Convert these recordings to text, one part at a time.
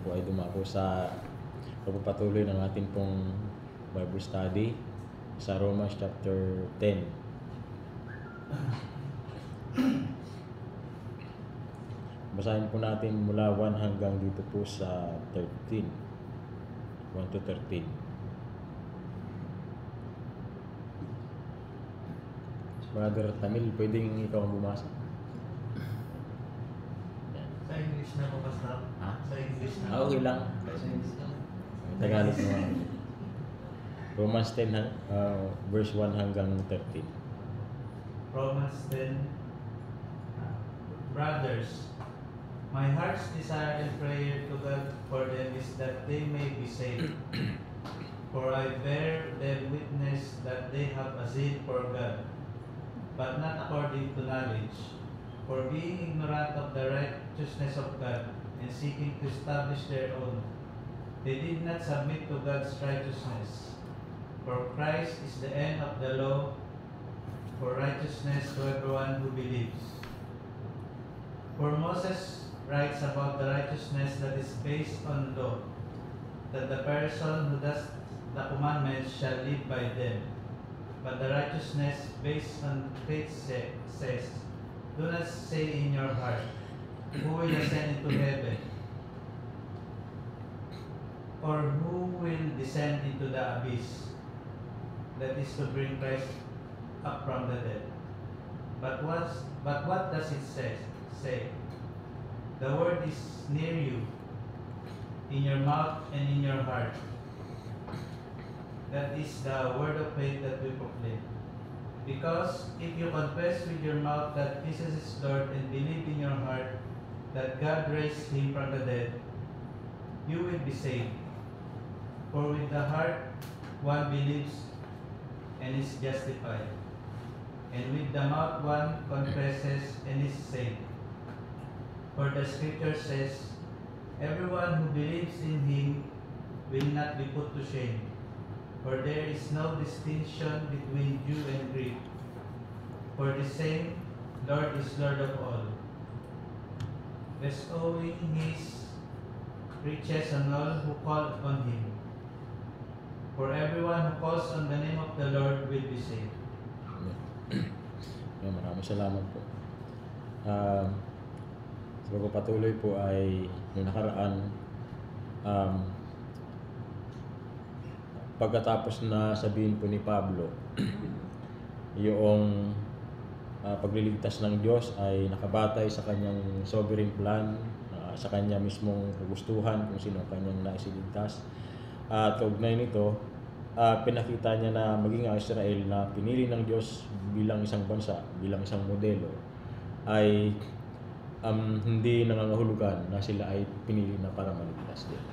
po ay dumako sa pagpapatuloy ng ating pong Bible study sa Romans chapter 10. Basahin po natin mula 1 hanggang dito po sa 13. 1 to 13. Brother Tamil, pwedeng ikaw ang bumasa? Sa English na po, Pastor. Ha? Sa English na. Okay lang. Sa English na. Tagalog naman. Romans 10, verse 1 hanggang 13. Romans 10. Brothers, my heart's desire and prayer to God for them is that they may be saved. For I bear them witness that they have a zeal for God, but not according to knowledge. For being ignorant of the righteousness of God and seeking to establish their own, they did not submit to God's righteousness. For Christ is the end of the law for righteousness to everyone who believes. For Moses writes about the righteousness that is based on law, that the person who does the commandments shall live by them. But the righteousness based on faith says, do not say in your heart, who will ascend into heaven? Or who will descend into the abyss? That is to bring Christ up from the dead. But what does it say? The word is near you, in your mouth and in your heart. That is the word of faith that we proclaim. Because if you confess with your mouth that Jesus is Lord and believe in your heart that God raised him from the dead, you will be saved. For with the heart one believes and is justified, and with the mouth one confesses and is saved. For the scripture says, everyone who believes in him will not be put to shame. For there is no distinction between Jew and Greek. For the same Lord is Lord of all, bestowing his riches on all who call upon him. For everyone who calls on the name of the Lord will be saved. Maraming salamat po. Sa pagpapatuloy po ay yung nakaraan, pagkatapos na sabihin po ni Pablo yung pagliligtas ng Diyos ay nakabatay sa kanyang sovereign plan, sa kanya mismong kagustuhan kung sino kanyang naisiligtas. At kaugnay nito, pinakita niya na maging ang Israel na pinili ng Diyos bilang isang bansa, bilang isang modelo, ay hindi nangangahulugan na sila ay pinili na para maligtas din.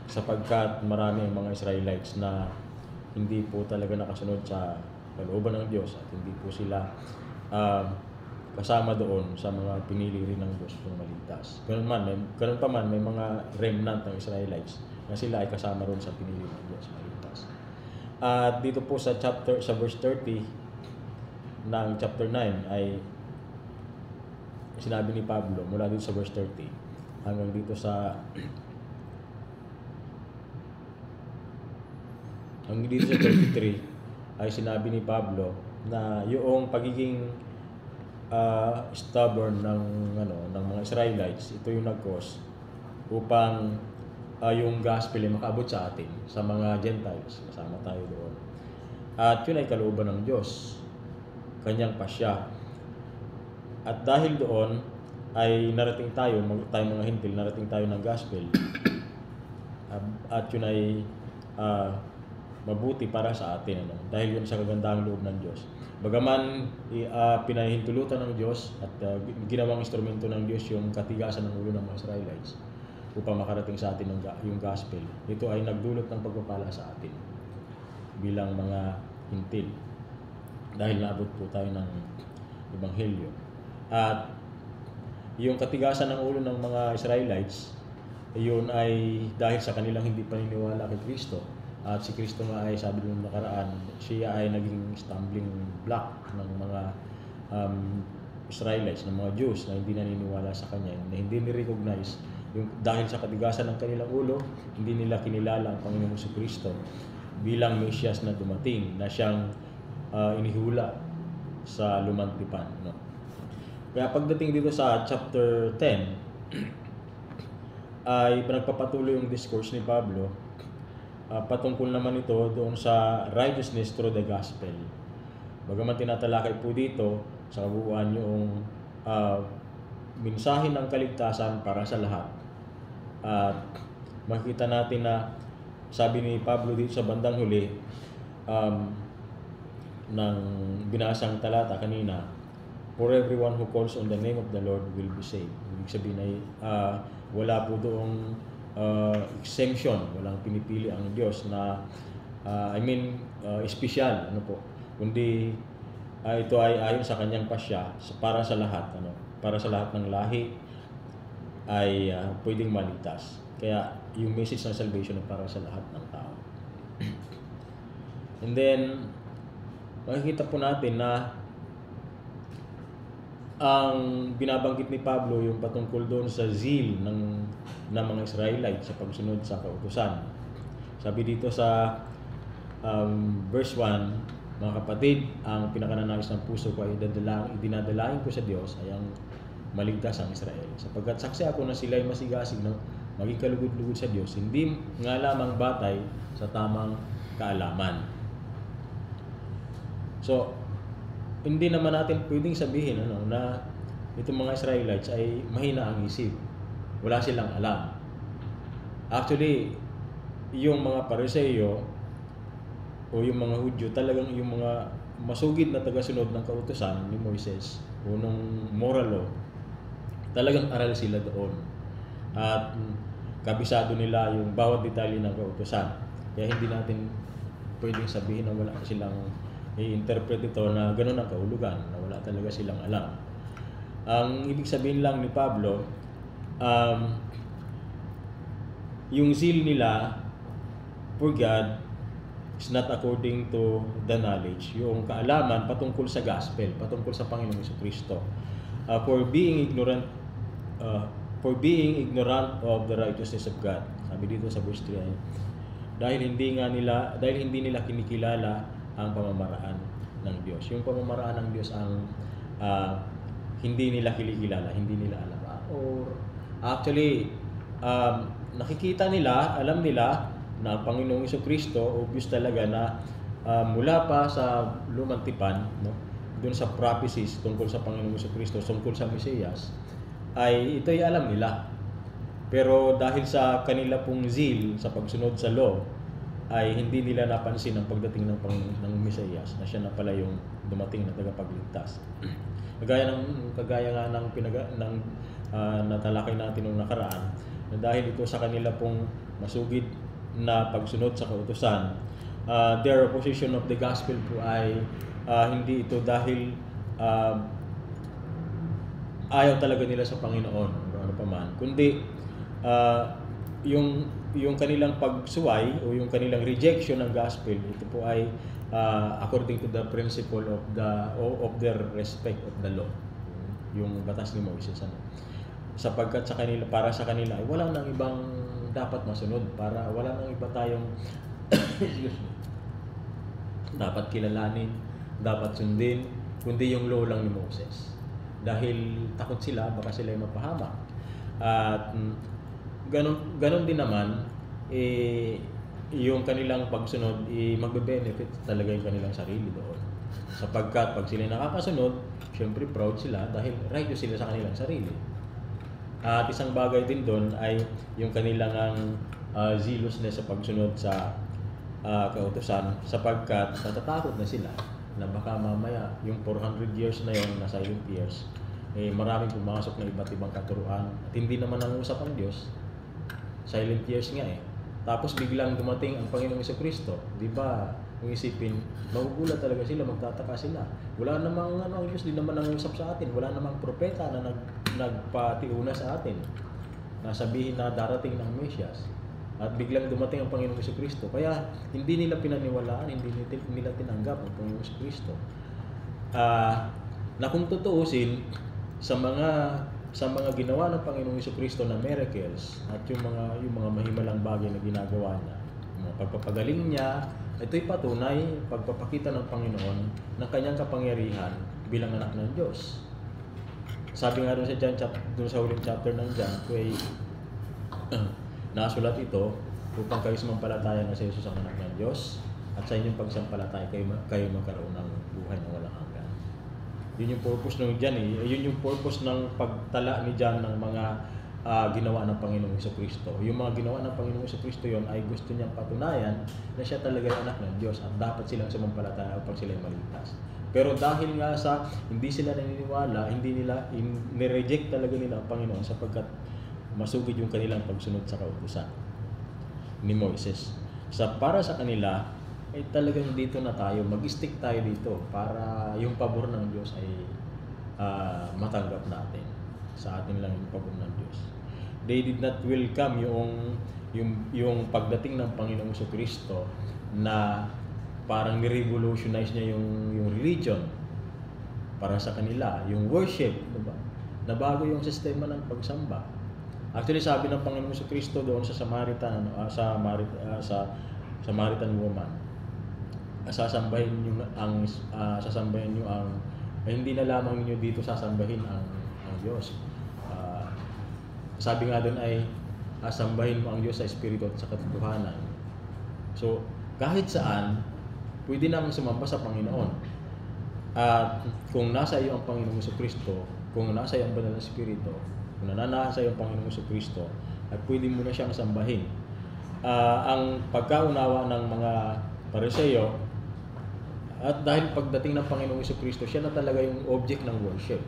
Sapagkat marami ang mga Israelites na hindi po talaga nakasunod sa kalooban ng Diyos at hindi po sila kasama doon sa mga pinili rin ng Diyos kung maligtas. Ganun pa man, may mga remnant ng Israelites na sila ay kasama rin sa pinili ng Diyos maligtas. At dito po sa verse 30 ng chapter 9 ay sinabi ni Pablo mula dito sa verse 30 hanggang dito sa 33 ay sinabi ni Pablo na yung pagiging stubborn ng mga Israelites, ito yung nag-cause upang yung gospel ay makaabot sa atin, sa mga Gentiles, kasama tayo doon. At yun ay kalooban ng Diyos, kanyang pasya. At dahil doon ay narating tayo mga hintil, narating tayo ng gospel. At yun ay mabuti para sa atin, dahil yun sa kagandahang loob ng Diyos. Bagaman pinahintulutan ng Diyos at ginawang instrumento ng Diyos yung katigasan ng ulo ng mga Israelites upang makarating sa atin yung gospel. Ito ay nagdulot ng pagpapala sa atin bilang mga hintil dahil naabot po tayo ng ebanghelyo. At yung katigasan ng ulo ng mga Israelites, yun ay dahil sa kanilang hindi paniniwala kay Kristo. At si Kristo nga ay sabi nung nakaraan, siya ay naging stumbling block ng mga Israelites, ng mga Jews na hindi naniniwala sa Kanya, na hindi ni-recognize Dahil sa katigasan ng kanilang ulo, hindi nila kinilala ang Panginoong Jesucristo bilang Mesyas na dumating, na siyang inihula sa lumantipan. No? Kaya pagdating dito sa chapter 10, ay nagpapatuloy yung discourse ni Pablo patungkol naman ito doon sa righteousness through the gospel. Bagaman tinatalakay po dito sa kabuuan yung mensahe ng kaligtasan para sa lahat. At makikita natin na sabi ni Pablo dito sa bandang huli ng binasang talata kanina, for everyone who calls on the name of the Lord will be saved. Ibig sabihin ay wala po doong exemption, walang pinipili ang Diyos na espesyal, kundi ito ay ayon sa kanyang pasya para sa lahat, para sa lahat ng lahi ay pwedeng maligtas. Kaya yung message ng salvation ay para sa lahat ng tao. And then makikita po natin na ang binabanggit ni Pablo yung patungkol doon sa zeal ng mga Israelites sa pagsunod sa kautusan. Sabi dito sa verse 1, mga kapatid, ang pinakananais ng puso ko ay dinadalain ko sa Diyos ay ang maligtas ang Israel. Sapagkat saksi ako na sila ay masigasig na maging kalugod-lugod sa Diyos, hindi nga lamang batay sa tamang kaalaman. So, hindi naman natin pwedeng sabihin na itong mga Israelites ay mahina ang isip. Wala silang alam. Actually, yung mga Pariseo o yung mga Hudyo, talagang yung mga masugid na tagasunod ng kautusan ni Moises o ng moral law, talagang aral sila doon. At kabisado nila yung bawat detalye ng kautusan. Kaya hindi natin pwedeng sabihin na wala silang i-interpret ito na gano'n ang kahulugan, na wala talaga silang alam. Ang ibig sabihin lang ni Pablo, yung zeal nila for God is not according to the knowledge, yung kaalaman patungkol sa gospel, patungkol sa Panginoong Jesucristo. For being ignorant of the righteousness of God. Sabi dito sa verse 3, dahil hindi nila kinikilala ang pamamaraan ng Diyos. Yung pamamaraan ng Diyos ang hindi nila kinikilala, hindi nila alam. Or actually, nakikita nila, alam nila na ang Panginoong Jesucristo, obvious talaga na mula pa sa lumang tipan, doon sa prophecies tungkol sa Panginoong Jesucristo, tungkol sa Mesiyas, ay ito'y alam nila. Pero dahil sa kanila pong zeal sa pagsunod sa law, ay hindi nila napansin ang pagdating ng Mesiyas, na siya na pala yung dumating na tagapagligtas. Kagaya nga ng natalakay natin nung nakaraan, na dahil ito sa kanila pong masugid na pagsunod sa kautusan, their opposition of the gospel po ay hindi ito dahil ayaw talaga nila sa Panginoon o ano pa man, kundi yung kanilang pagsuway o yung kanilang rejection ng gospel, ito po ay according to the principle of their respect of the law, yung batas ni Moises. Sapagkat para sa kanila ay wala nang ibang dapat masunod, para wala nang iba tayong dapat kilalanin, dapat sundin, kundi yung law lang ni Moses. Dahil takot sila, baka sila ay mapahamak. At ganon din naman, yung kanilang pagsunod, magbe-benefit talaga yung kanilang sarili doon. Sapagkat pag sila nakakasunod, syempre proud sila dahil righteous sila sa kanilang sarili. At isang bagay din doon ay yung kanilang zealousness sa pagsunod sa kautusan, sapagkat natatakot na sila na baka mamaya yung 400 years na yun, na silent years, maraming pumasok na iba't ibang katuruan at hindi naman nangusap ang Diyos. Silent years nga Tapos biglang dumating ang Panginoong Jesucristo, di ba? Kung isipin, magugulat talaga sila, magtataka sila. Wala namang ang Diyos din naman nangusap sa atin, wala namang propeta na nagpatiuna sa atin na sabihin na darating ng Mesyas. At biglang dumating ang Panginoong Jesucristo. Kaya hindi nila pinaniwalaan, hindi nila tinanggap ang Panginoong Jesucristo. Na kung tutuusin, sa mga sa mga ginawa ng Panginoong Jesucristo na miracles at yung mga mahimalang bagay na ginagawa niya, yung mga pagpapagaling niya, ito'y patunay, pagpapakita ng Panginoon ng kanyang kapangyarihan bilang anak ng Diyos. Sabi nga doon sa John, doon sa huling chapter ng John, ay nasulat ito upang kayo sumampalataya na sa Jesus ang anak ng Diyos at sa inyong pagsampalataya kayo magkaroon ng buhay na walang hanggan. Yun yung purpose ng John Yun yung purpose ng pagtala ni John ng mga ginawa ng Panginoong Jesucristo. Yung mga ginawa ng Panginoong Jesucristo yon ay gusto niyang patunayan na siya talaga yung anak ng Diyos at dapat silang sumampalataya upang sila maligtas. Pero dahil nga sa hindi sila naniniwala, hindi nila nireject talaga nila ang Panginoon sapagkat masugid yung kanilang pagsunod sa kautusan ni Moises. Para sa kanila, ay talagang dito na tayo, mag-stick tayo dito para yung pabor ng Diyos ay matanggap natin. Sa atin lang yung pabor ng Diyos. They did not welcome yung pagdating ng Panginoong Jesucristo na parang ni-revolutionize niya yung religion para sa kanila, yung worship, diba? Nabago yung sistema ng pagsamba. Actually, sabi ng Panginoong Jesucristo doon sa Samaritan woman, sasambahin niyo ang hindi na lamang niyo dito sasambahin ang Diyos. Sabi nga doon ay sambahin mo ang Diyos sa espiritu at sa katotohanan. So, kahit saan pwede naman sumamba sa Panginoon. At kung nasa iyo ang Panginoong Jesucristo, kung nasa iyo ang banal na espiritu, kung nananasa iyo ang Panginoong Jesucristo, ay pwede mo na siyang sambahin. Ang pagkaunawa ng mga Pariseo, at dahil pagdating ng Panginoong Jesucristo, siya na talaga yung object ng worship.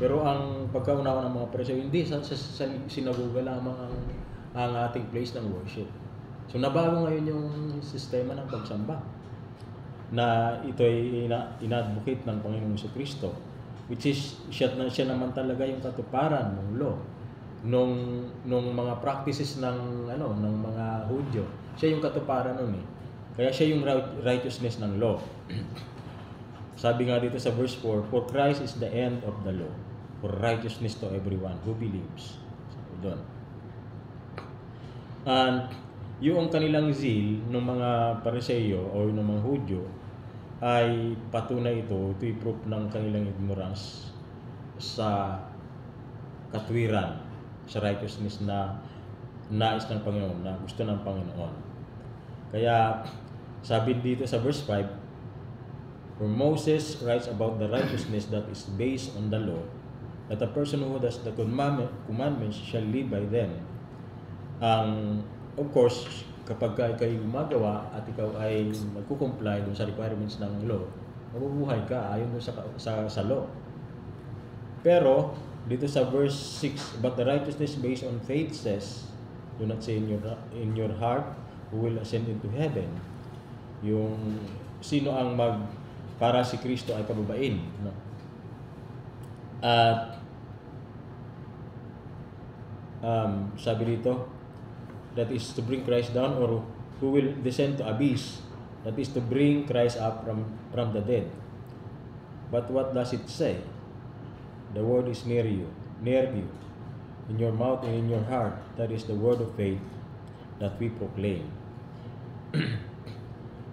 Pero ang pagkaunawa ng mga Pariseo, hindi sa sinagoga lamang ang ating place ng worship. So nabago ngayon yung sistema ng pagsamba na ito ay ina-advocate ng Panginoong Jesucristo, which is siya naman talaga yung katuparan ng law nung mga practices ng mga Hudyo. Siya yung katuparan nun eh. Kaya siya yung righteousness ng law. Sabi nga dito sa verse 4, for Christ is the end of the law, for righteousness to everyone who believes. Sabi doon. And yung kanilang zeal ng mga Pariseo o ng mga Hudyo ay patunay ito'y proof ng kanilang ignorance sa katwiran, sa righteousness na nais ng Panginoon, na gusto ng Panginoon. Kaya sabi dito sa verse 5, for Moses writes about the righteousness that is based on the law, that a person who does the commandments shall live by them. Of course, kapag kayo gumagawa at ikaw ay nagko-comply dun sa requirements ng law, mabubuhay ka ayon dun sa law. Pero dito sa verse 6, but the righteousness based on faith says, do not say in your heart who will ascend into heaven. Yung sino ang para si Kristo ay pababain, no? At sabi dito, that is to bring Christ down, or who will descend to abyss, that is to bring Christ up from the dead. But what does it say? The word is near you, in your mouth and in your heart. That is the word of faith that we proclaim.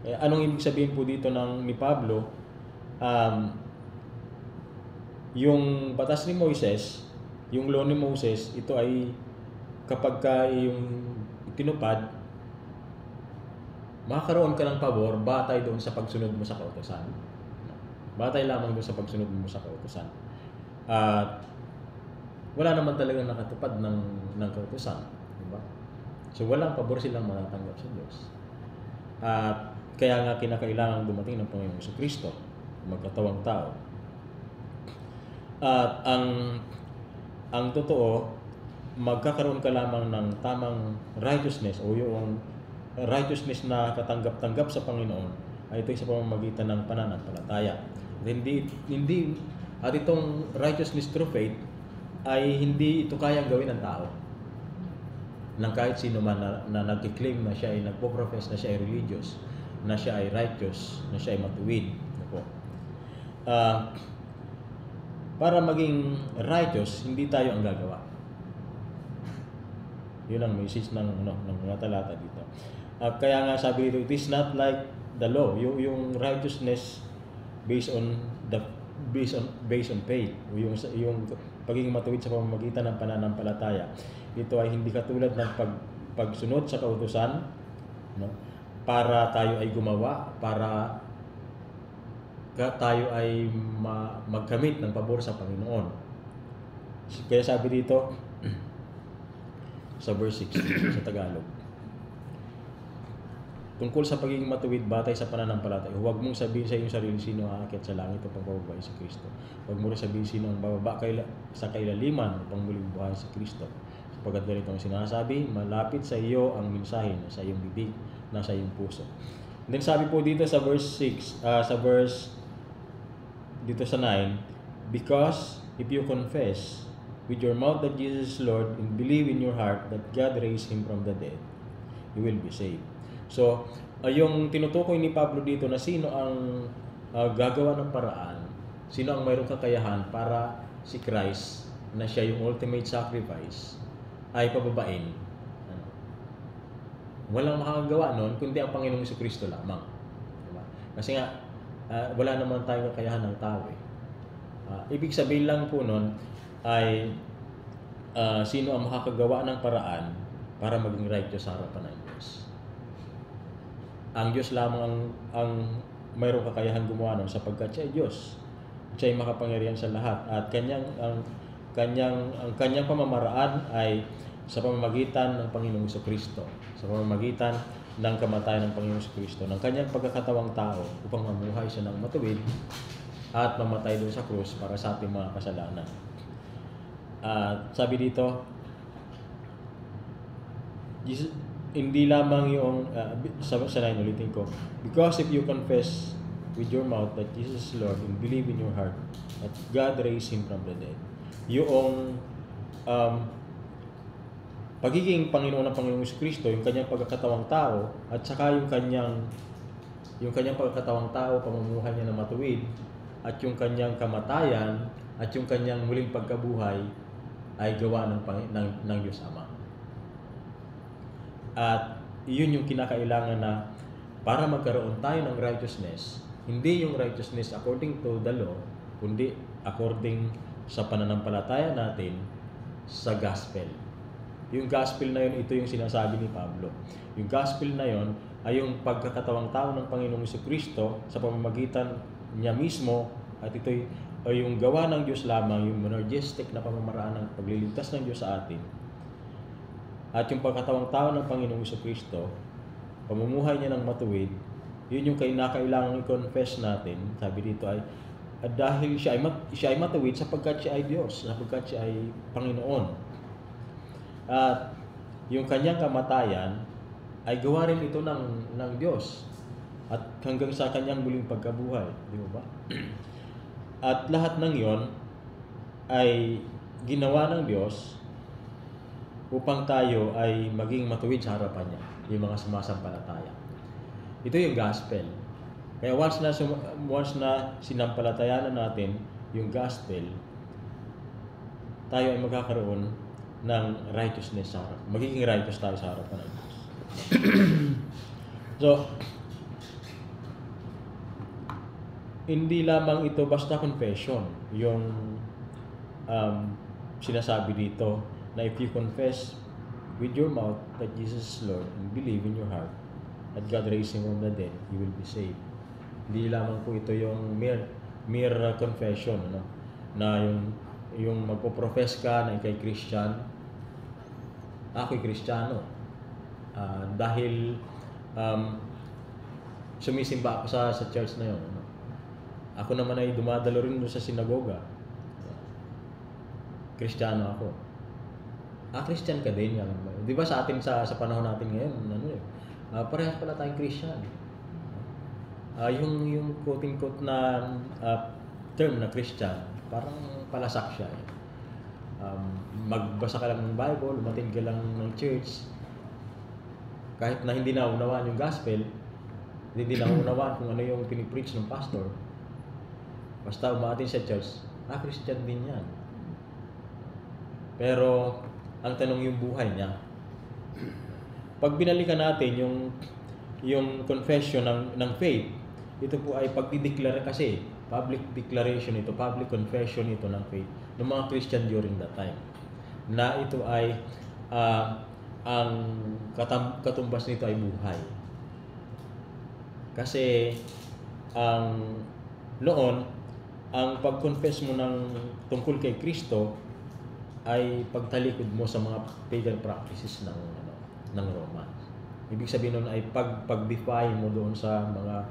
Anong ibig sabihin po dito ni Pablo? Yung batas ni Moises, yung law ni Moses, ito ay kapag yung itinupad, makakaroon ka ng pabor batay doon sa pagsunod mo sa kautusan. Batay lamang doon sa pagsunod mo sa kautusan. At wala naman talagang nakatupad ng kautusan, diba? So walang pabor silang matatanggap sa Diyos. At kaya nga kinakailangan dumating ng Panginoong Jesucristo, magkatawang tao. At ang totoo, magkakaroon ka lamang ng tamang righteousness o yung righteousness na katanggap-tanggap sa Panginoon ay ito sa pamamagitan ng pananampalataya. At itong righteousness through faith ay hindi ito kayang gawin ng tao. Nang kahit sino man na nag-claim na siya ay nagpo-profess na siya ay religious, na siya ay righteous, na siya ay matuwid. para maging righteous, hindi tayo ang gagawa. Yun ang message ng mga talata dito. Kaya nga sabi dito, it is not like the law, yung righteousness based on faith, yung pagiging matuwid sa pamamagitan ng pananampalataya. Ito ay hindi katulad ng pagsunod sa kautusan, no? Para tayo ay gumawa, para tayo ay magkamit ng pabor sa Panginoon. Kaya sabi dito sa verse 6 sa Tagalog, tungkol sa pagiging matuwid batay sa pananampalataya, huwag mong sabihin sa iyong sarili sino aakyat sa langit upang pabubuhay si Kristo. Huwag mo rin sabihin sino ang bababa sa kailaliman upang muling buhay si Kristo. Sapagkat ganito ang sinasabi, malapit sa iyo ang mensahe na sa iyong bibig, na sa iyong puso. And then sabi po dito sa verse 6, dito sa 9, because if you confess with your mouth that Jesus is Lord and believe in your heart that God raised Him from the dead, you will be saved. So, yung tinutukoy ni Pablo dito na sino ang gagawa ng paraan, sino ang mayroong kakayahan para si Christ, na siya yung ultimate sacrifice, ay pababain. Walang makakagawa nun, kundi ang Panginoong Jesucristo lamang. Diba? Kasi nga, wala naman tayong kakayahan ng tao. Ibig sabihin lang po nun ay sino ang makakagawa ng paraan para maging righteous sa harapan ng Diyos. Ang Diyos lamang ang mayroong kakayahan gumawa nun sapagkat siya ay Diyos. Siya ay makapangyarihan sa lahat at ang kanyang pamamaraan ay sa pamamagitan ng Panginoong Jesucristo, sa pamamagitan ng kamatayan ng Panginoong Jesucristo, ng kanyang pagkakatawang tao upang mamuhay siya ng matuwid at mamatay doon sa krus para sa ating mga kasalanan. Sabi dito, Jesus, hindi lamang yung sa 9 ulitin ko, because if you confess with your mouth that Jesus is Lord and believe in your heart that God raised Him from the dead, yung pagiging Panginoon ng Panginoong Jesucristo, yung kanyang pagkakatawang tao at saka yung kanyang pagkakatawang tao, pamumuhay niya na matuwid, at yung kanyang kamatayan at yung kanyang muling pagkabuhay ay gawa ng Diyos Ama. At iyon yung kinakailangan na para magkaroon tayo ng righteousness, hindi yung righteousness according to the law, kundi according sa pananampalataya natin sa gospel. Yung gospel na yun, ito yung sinasabi ni Pablo. Yung gospel na yun ay yung pagkakatawang tao ng Panginoong Jesucristo sa pamamagitan niya mismo, at ito ay yung gawa ng Diyos lamang, yung monergistic na pamamaraan ng pagliligtas ng Diyos sa atin. At yung pagkatawang tao ng Panginoong Jesucristo, pamumuhay niya ng matuwid, yun yung kinakailangan i-confess natin. Sabi dito ay dahil siya ay matuwid sapagkat siya ay Diyos, sapagkat siya ay Panginoon. At yung kanyang kamatayan ay gawa rin ito ng Diyos at hanggang sa kanyang muling pagkabuhay, di ba? At lahat ng yon ay ginawa ng Diyos upang tayo ay maging matuwid sa harapan niya, yung mga sumasampalataya. Ito yung gospel. Kaya once na sinampalatayanan natin yung gospel, tayo ay magkakaroon ng righteousness sa harap. Magiging righteous tayo sa harapan ng Diyos. So, hindi lamang ito basta confession, yung sinasabi dito na if you confess with your mouth that Jesus is Lord and believe in your heart that God raised Him from the dead, you will be saved. Hindi lamang po ito yung mere confession, ano? Na yung magpo-profess ka na ikay Christian, ako'y Kristiyano dahil sumisimba ako sa church na yun, ano? Ako naman ay dumadalo rin sa sinagoga, Kristiyano ako. Christian ka din yan. Di ba sa atin sa panahon natin ngayon, parehas pala tayong Christian. Yung quote-unquote na term na Christian, parang palasak siya. Magbasa ka lang ng Bible, umattend ka lang ng church, kahit na hindi na unawaan yung gospel, hindi na unawaan kung ano yung pinipreach ng pastor, basta umattend sa church, Christian din yan. Pero, ang tanong yung buhay niya. Pag binalikan natin yung confession ng faith, ito po ay pagdideklara kasi, public declaration ito, public confession ito ng faith ng mga Christian during that time. Na ito ay, ang katumbas nito ay buhay. Kasi, noon, ang pag-confess mo tungkol kay Kristo ay pagtalikod mo sa mga pagan practices ng Roma. Ibig sabihin nun ay pag-defy mo doon sa mga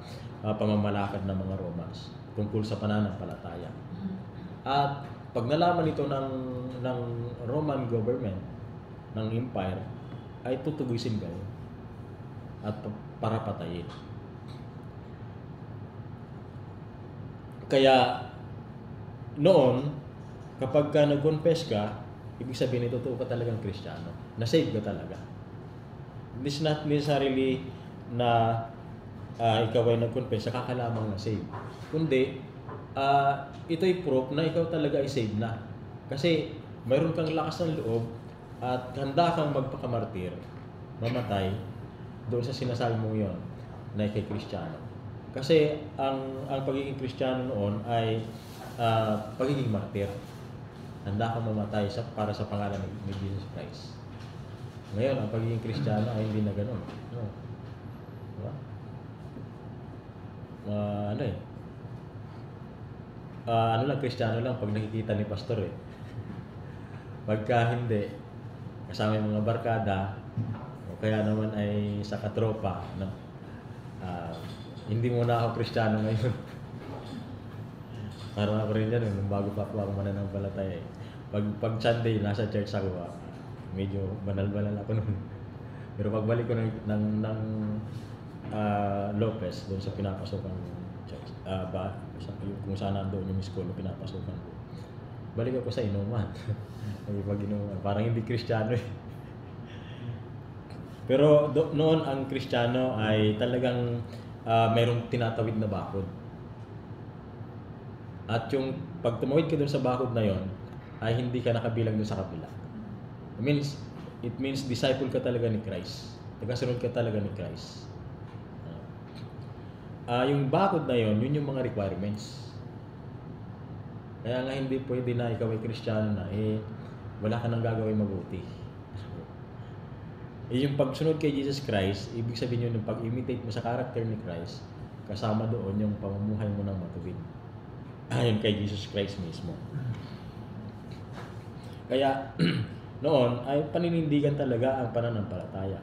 pamamalakad ng mga Romans tungkol sa pananampalataya. At pag nalaman ito ng Roman government, ng empire, ay tutubusin kayo at para patayin. Kaya noon, kapag ka nag-confess ka, ibig sabihin ito, totoo ka talagang Kristiyano. Na-save ka talaga. It's not necessarily na ikaw ay nag-confess, saka ka lamang na-save. Kundi, ito'y proof na ikaw talaga ay save na. Kasi mayroon kang lakas ng loob at handa kang magpakamartir, mamatay, doon sa sinasabi mo yon na ikay Kristiyano. Kasi ang pagiging Kristiyano noon ay pagiging martir. Handa kang mamatay para sa pangalan ni Jesus Christ. Ngayon, ang pagiging Kristiyano ay hindi na ganoon. No. Diba? Ano lang, Kristiyano lang pag nakikita ni pastor eh. Pagka hindi, kasama yung mga barkada, o kaya naman ay sa katropa, no? Hindi muna ako Kristiyano ngayon. Parang ako rin yan, nung bago pa ako mananampalataya eh. Pag Sunday, nasa church ako, medyo banal-banal ako nun. Pero pagbalik ko ng Lopez, doon sa pinapasukan church, kung saan nandoon yung school, pinapasukan ko. Balik ako sa inuman. Pag-inuman. Parang hindi Kristiyano eh. Pero noon ang Kristiyano ay talagang mayroong tinatawid na bakod. At yung pag tumawid ka doon sa bakod na yon, ay hindi ka nakabilang doon sa kabila. It means disciple ka talaga ni Christ. Tagasunod ka talaga ni Christ. Yung bakod na yon, yun yung mga requirements. Kaya nga hindi pwede na ikaw ay Kristiyano na, wala ka nang gagawin mabuti. Yung pagsunod kay Jesus Christ, ibig sabihin yun yung pag-imitate mo sa character ni Christ, kasama doon yung pamumuhay mo ng matuwid. Ayon kay Jesus Christ mismo. Kaya noon ay paninindigan talaga ang pananampalataya.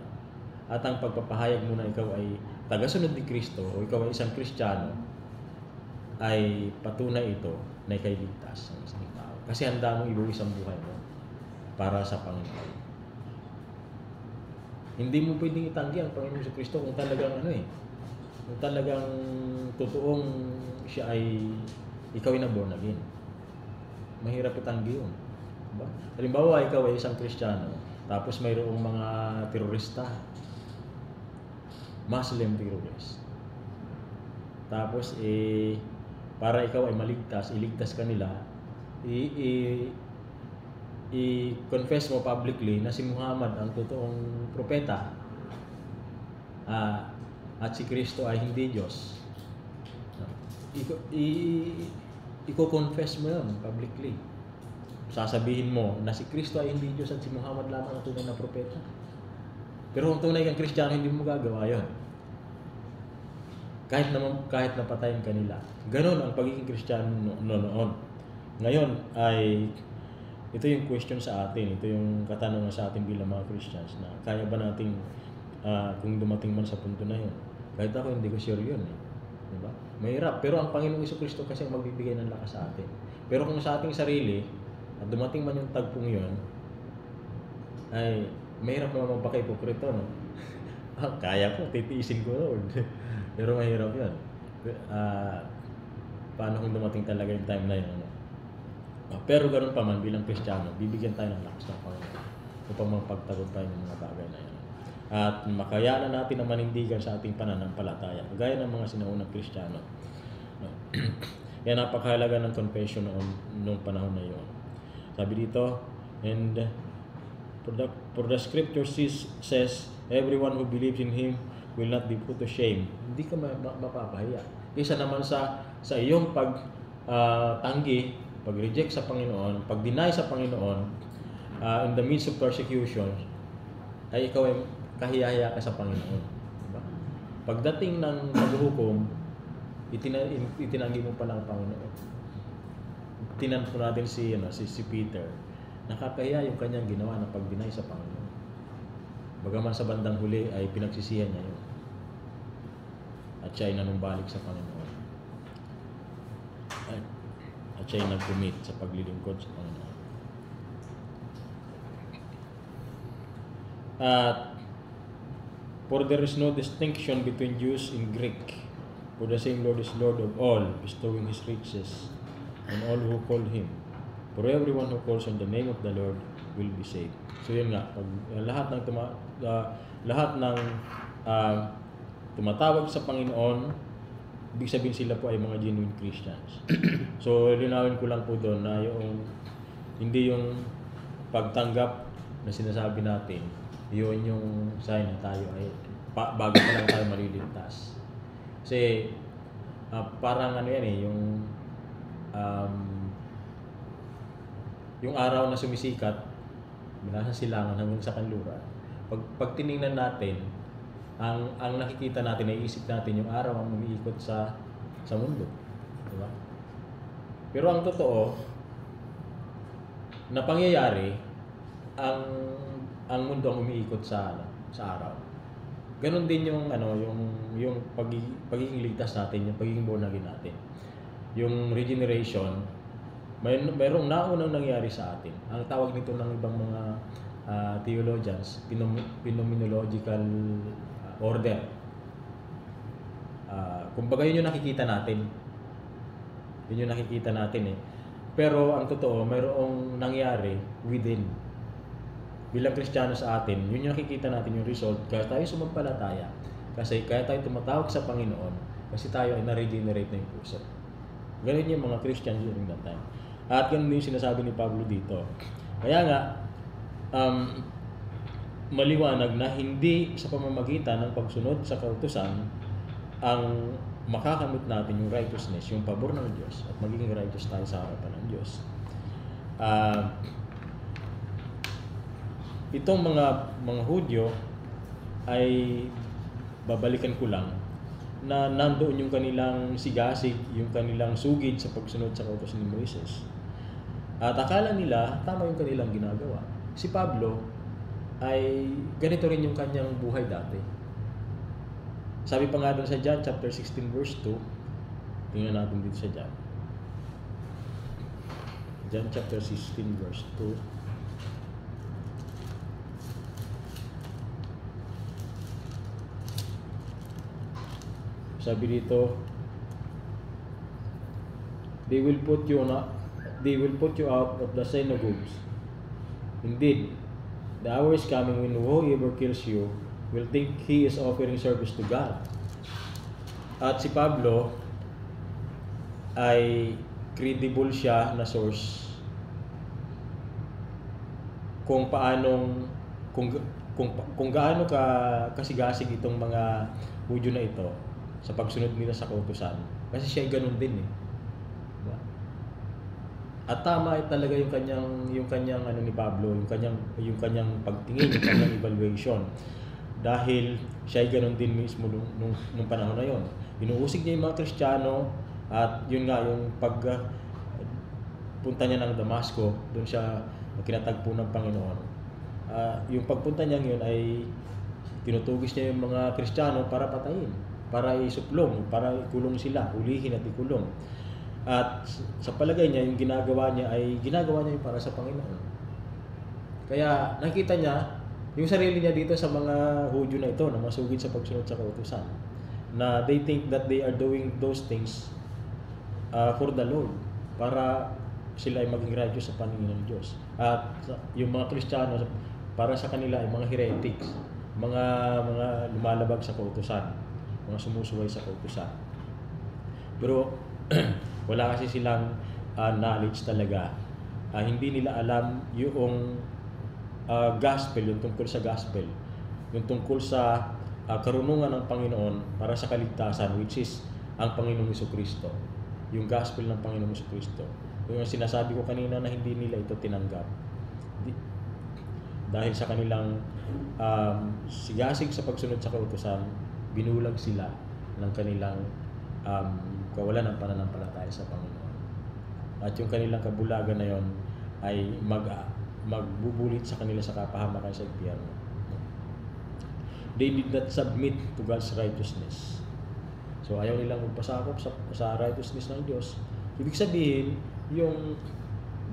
At ang pagpapahayag mo na ikaw ay tagasunod ni Kristo o ikaw ay isang Kristiyano ay patunay ito na ikay ligtas ng isang tao. Kasi handa mong ibuwis ang buhay mo para sa Panginoon. Hindi mo pwedeng itanggi ang Panginoon sa Kristo kung talagang kung talagang totoong siya ay ikaw ay na-born again. Mahirap itanggi yun. Diba? Halimbawa, ikaw ay isang Kristiyano, tapos mayroong mga terorista, Muslim terrorist. Tapos, para ikaw ay maligtas, iligtas ka nila, i-confess mo publicly na si Muhammad ang totoong propeta at si Kristo ay hindi Diyos. Iko-confess mo yun publicly. Sasabihin mo na si Kristo ay hindi Diyos at si Muhammad lamang ang tunay na propeta. Pero kung tunay kang Kristiyano, hindi mo magagawa yun. Kahit na patayin ka nila. Ganon ang pagiging Kristiyano noon. Ngayon ay ito yung question sa atin, ito yung katanungan sa atin bilang mga Christians na kaya ba nating kung dumating man sa punto na yun. Kahit ako hindi ko sure yun eh. Diba? Mahirap, pero ang Panginoong Jesucristo kasi ang magbibigay ng lakas sa atin. Pero kung sa ating sarili at dumating man yung tagpong yun, ay mahirap naman magpaka-ipokrito, no? Kaya ko, titiisin ko, Lord. Pero mahirap yun. Paano kung dumating talaga yung time na yun, ano? Pero ganoon pa man bilang Kristiyano, bibigyan tayo ng lakas ng Panginoon upang mapagtagumpayan yung mga bagay na yan. At makayanan natin ang manindigan sa ating pananampalataya, gaya ng mga sinaunang Kristiyano. Kaya napakahalaga ng confession noong panahon na yun. Sabi dito, and for the scripture says, everyone who believes in Him will not be put to shame. Hindi ka mapapahiya. Kaysa naman sa iyong tanggi, pag-reject sa Panginoon, pag-deny sa Panginoon, in the midst of persecution, ay ikaw ay kahiya-hiya ka sa Panginoon. Diba? Pagdating ng paghuhukom, itinanggi mo pa ng Panginoon. Tinan po natin si Peter. Nakakahiya yung kanyang ginawa ng pag-deny sa Panginoon. Bagaman sa bandang huli ay pinagsisihan niya yun. At siya ay nanumbalik sa Panginoon. At siya ay nag-commit sa paglilingkod sa Panginoon. For there is no distinction between Jews and Greek, for the same Lord is Lord of all, bestowing His riches on all who call Him. For everyone who calls on the name of the Lord will be saved. So yun nga, pag lahat ng tumatawag sa Panginoon, ibig sabihin sila po ay mga genuine Christians. So linawin ko lang po doon na hindi yung pagtanggap na sinasabi natin, yun yung sign na tayo ay bago pa lang tayo maliligtas. Kasi parang yung araw na sumisikat mula sa silangan hanggang sa kanluran. Pag tiningnan natin, ang nakikita natin, naiisip natin yung araw ang umiikot sa mundo. Diba? Pero ang totoo na pangyayari, ang mundo ang umiikot sa araw. Ganon din yung pagiging ligtas natin, yung pagiging born again natin. Yung regeneration, mayroong naunang nangyari sa atin. Ang tawag nito ng ibang mga theologians, phenomenological order. Kumbaga yun yung nakikita natin. Yun yung nakikita natin eh. Pero ang totoo, mayroong nangyari within. Bilang Kristiyano sa atin, yun yung nakikita natin yung result. Kaya tayo sumampalataya. Kaya tayo tumatawag sa Panginoon. Kasi tayo ay na-regenerate na yung puso. Ganun yung mga Christians during that time. At ganun din yung sinasabi ni Pablo dito. Kaya nga, maliwanag na hindi sa pamamagitan ng pagsunod sa kautusan ang makakamit natin yung righteousness, yung pabor ng Diyos at magiging righteous tayo sa harapan ng Diyos. Itong mga Hudyo ay babalikan ko lang na nandoon yung kanilang sigasig, yung kanilang sugid sa pagsunod sa kautusan ni Moises. At akala nila tama yung kanilang ginagawa. Si Pablo ay ganito rin yung kanyang buhay dati. Sabi pa nga doon sa John chapter 16 verse 2, tingnan natin dito sa John. John chapter 16 verse 2. Sabi dito, they will put you out of the synagogues. Indeed, the hour is coming when whoever kills you will think he is offering service to God. At si Pablo ay credible siya na source kung gaano kasigasig itong mga Hudyo na ito sa pagsunod nila sa kautusan. Kasi siya ay ganun din eh. Diba? At tama ay talaga yung kanyang ni Pablo, yung kanyang pagtingin, yung kanyang evaluation. Dahil siya ay ganun din mismo nung panahon na yon. Inuusig niya yung mga Kristiyano at yun nga yung punta niya ng Damasco, doon siya kinatagpo ng Panginoon. Yung pagpunta niya yun ay tinutugis niya yung mga Kristiyano para patayin, para isuplong, para ikulong sila, hulihin at ikulong. At sa palagay niya, yung ginagawa niya yung para sa Panginoon. Kaya nakita niya yung sarili niya dito sa mga Hudyo na ito na masugid sa pagsunod sa kautusan, na they think that they are doing those things for the Lord, para sila ay maging righteous sa paningin ng Diyos. At yung mga Kristiyano, para sa kanila ay mga heretics, mga lumalabag sa kautusan, mga sumusuway sa kautusan. Pero Wala kasi silang knowledge talaga. Hindi nila alam yung gospel, yung tungkol sa gospel, yung tungkol sa karunungan ng Panginoon para sa kaligtasan, which is ang Panginoong Jesucristo. Yung gospel ng Panginoong Jesucristo. Yung sinasabi ko kanina na hindi nila ito tinanggap. Dahil sa kanilang sigasig sa pagsunod sa kautusan, binulag sila ng kanilang kawalan ng pananampalataya sa Panginoon. At yung kanilang kabulagan na yon ay magbubulit sa kanila sa kapahamakan sa impyerno. They did not submit to God's righteousness. So ayaw nilang magpasakop sa righteousness ng Diyos. Ibig sabihin, yung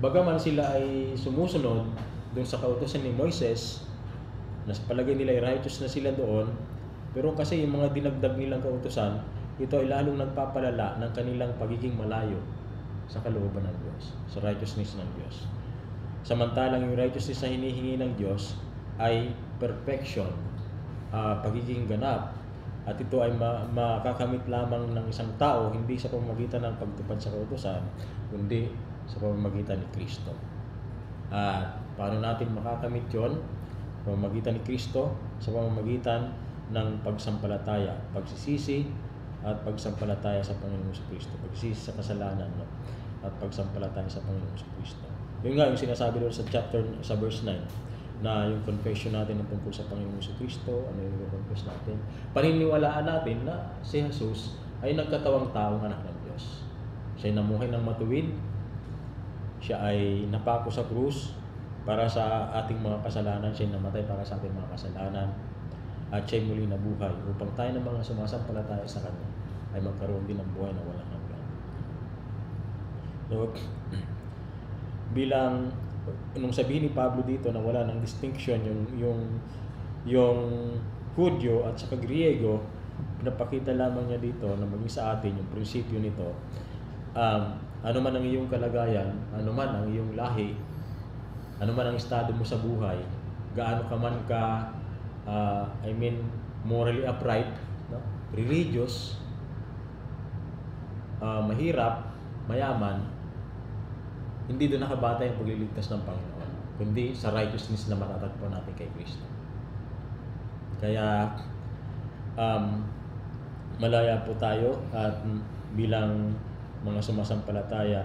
bagaman sila ay sumusunod doon sa kautusan ni Moises, na sa palagay nila ay righteous na sila doon, pero kasi yung mga dinagdag nilang kautusan, ito ay lalong nagpapalala ng kanilang pagiging malayo sa kalooban ng Diyos, sa righteousness ng Diyos. Samantalang yung righteousness na hinihingi ng Diyos ay perfection, pagiging ganap, at ito ay makakamit lamang ng isang tao hindi sa pamamagitan ng pagtupad sa kautusan, kundi sa pamamagitan ni Kristo. At paano natin makakamit yon? Sa pamamagitan ni Kristo, sa pamamagitan ng pagsampalataya, pagsisisi at pagsampalataya sa Panginoong Jesucristo, pagsisisi sa kasalanan, no? At pagsampalataya sa Panginoong Jesucristo. Yun nga yung sinasabi doon sa verse 9, na yung confession natin ng tungkol sa Panginoong Jesucristo, ano yung confess natin, paniniwalaan natin na si Jesus ay nagkatawang taong anak ng Diyos. Siya ay namuhay ng matuwid, siya ay napako sa krus para sa ating mga kasalanan, siya ay namatay para sa ating mga kasalanan, at siya ay muli nabuhay upang tayo ng mga sumasampalataya sa Kanya ay magkaroon din ng buhay na walang hanggan. So, bilang nung sabihin ni Pablo dito na wala ng distinction yung Hudyo at saka Griego, pinapakita lamang niya dito na maging sa atin yung prinsipyo nito. Ano man ang iyong kalagayan, ano man ang iyong lahi, ano man ang estado mo sa buhay, gaano ka man ka morally upright, no? Religious, mahirap, mayaman, hindi doon nakabatay ang pagliligtas ng Panginoon, kundi sa righteousness na matatagpuan natin kay Kristo. Kaya malaya po tayo, at bilang mga sumasampalataya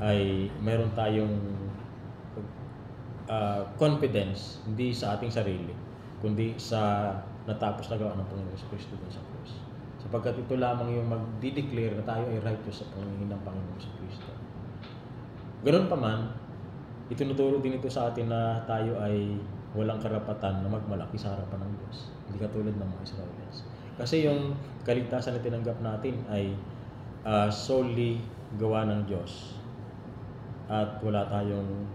ay mayroon tayong confidence, hindi sa ating sarili, kundi sa natapos na gawa ng Panginoon sa Kristo dun sa krus. Sapagkat ito lamang yung magdi-declare na tayo ay righteous sa paningin ng Panginoon sa Kristo. Ganoon pa man, itinuturo din ito sa atin na tayo ay walang karapatan na magmalaki sa harapan ng Diyos. Hindi katulad ng mga Israelites. Kasi yung kaligtasan na tinanggap natin ay solely gawa ng Diyos. At wala tayong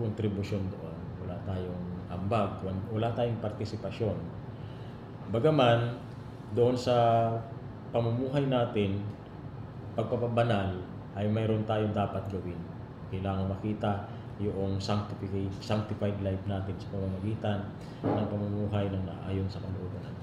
kontribusyon doon. Wala tayong ambag. Wala tayong partisipasyon. Bagaman, doon sa pamumuhay natin, pagpapabanal, ay mayroon tayong dapat gawin. Kailangan makita yung sanctified life natin sa pamamagitan ng pamumuhay ng naayon sa kalooban ng